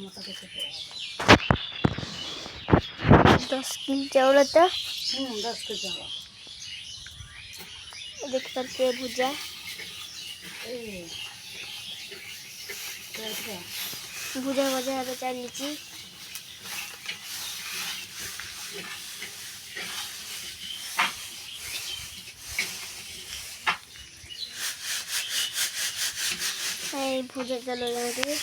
दस किलो चावल तो 10 के चावल देख पारे भुजा भुजा भजा हे चली भुजा चलो जाएंगे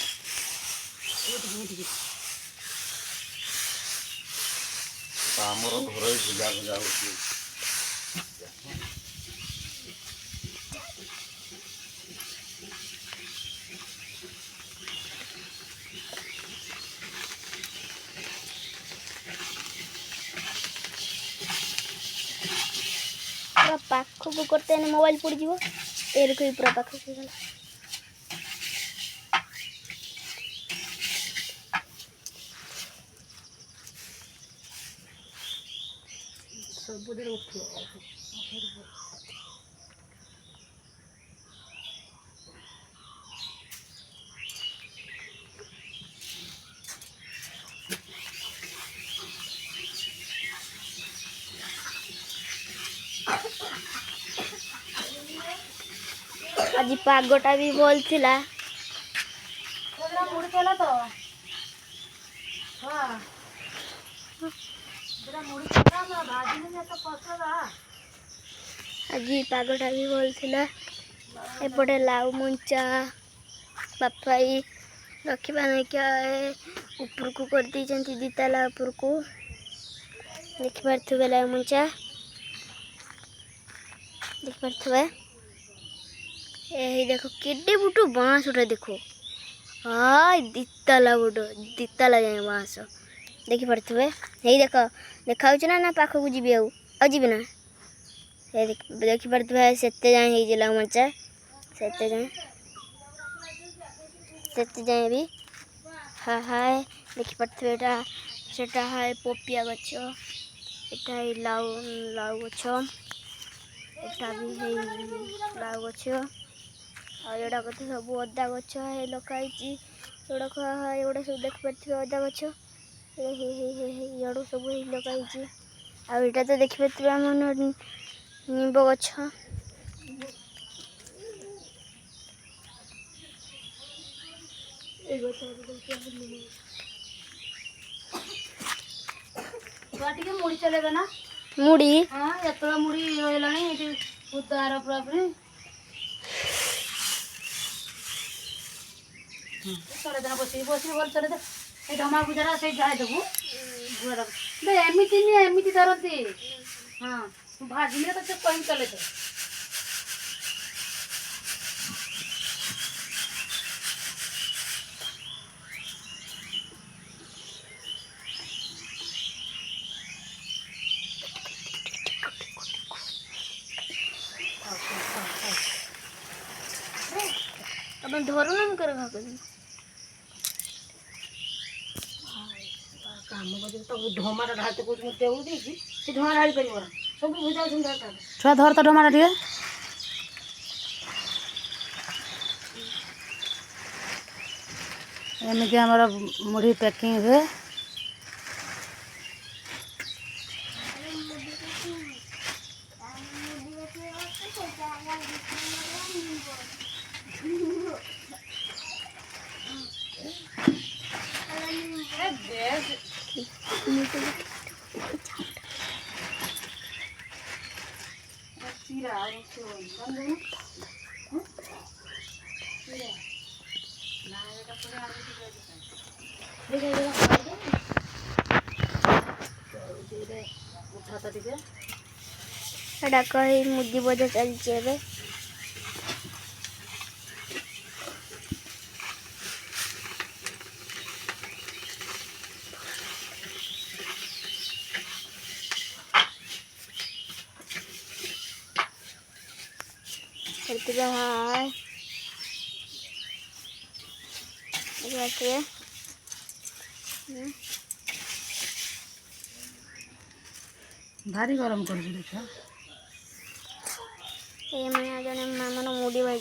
ଆମର ଘରୋଇ ଭୁଜା ଭୁଜା ହଉଛି। पूरा पाखक करते मोबाइल पड़ जीवो एरक पूरा पाखक गला ସବୁଦିନ ଉଠିବ आज पागटा भी भल थिला मुड़ी चला तो हां जरा मुड़ी चला ना भाजी में तो पसला आज पागटा भी भल थिला एपटे लाउ मुंचा पापाई रखा नहीं क्या ऊपर को कर दी दिताला ऊपर को देखिपे लाउ मुंचा देखिपे यही देखो केडे बुटो बाँस उठा देखो हाँ दिताला बुटो दिताला जाए बाँस देखिपे यही देख देखा ना ना पाख को जी आजी ना देखिपे से जाए लाउ मंचा से जाए भी हाँ हाय देखिपे सेटा है पोपिया गछ एटा लाउ लाउ गछ एटा भी है लाउ गछ आड़ा कत सब अदा गछ है लखाई गुड़ाक एगुड़ा सब देखिपे अदा गछ इड़ू सब लखाई आईटा तो देखिपे आम निंब गछ मुड़ी चलेगा ना मुड़ी हाँ ये मुड़ी रही उतार पूरा चले देना बस बस बोल चले दे ए ढमा गुजरा से जाए देबू गुजरा बे एमिति नहीं एमिति धरती हां भाजी में तो कहीं चले तो अब धरू ना कर काम बजे तो ढोमाटा ढालते कुछ मत देउ देसी से ढोमा ढाली परिबो सब भुजा सुंदर था छुआ धर तो ढोमाटा ठीक एमिति हमारा मुड़ी पैकिंग है कही मुदी बजा चलचे हाय भारी गरम कर देखा ये मैं जने मामा मुड़ी भाई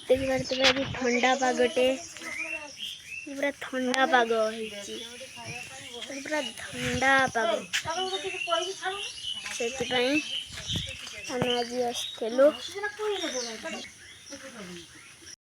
देखिए अभी ठंडा पागटे पूरा ठंडा पाग पूरा ठंडा पाग से आम आज आसलु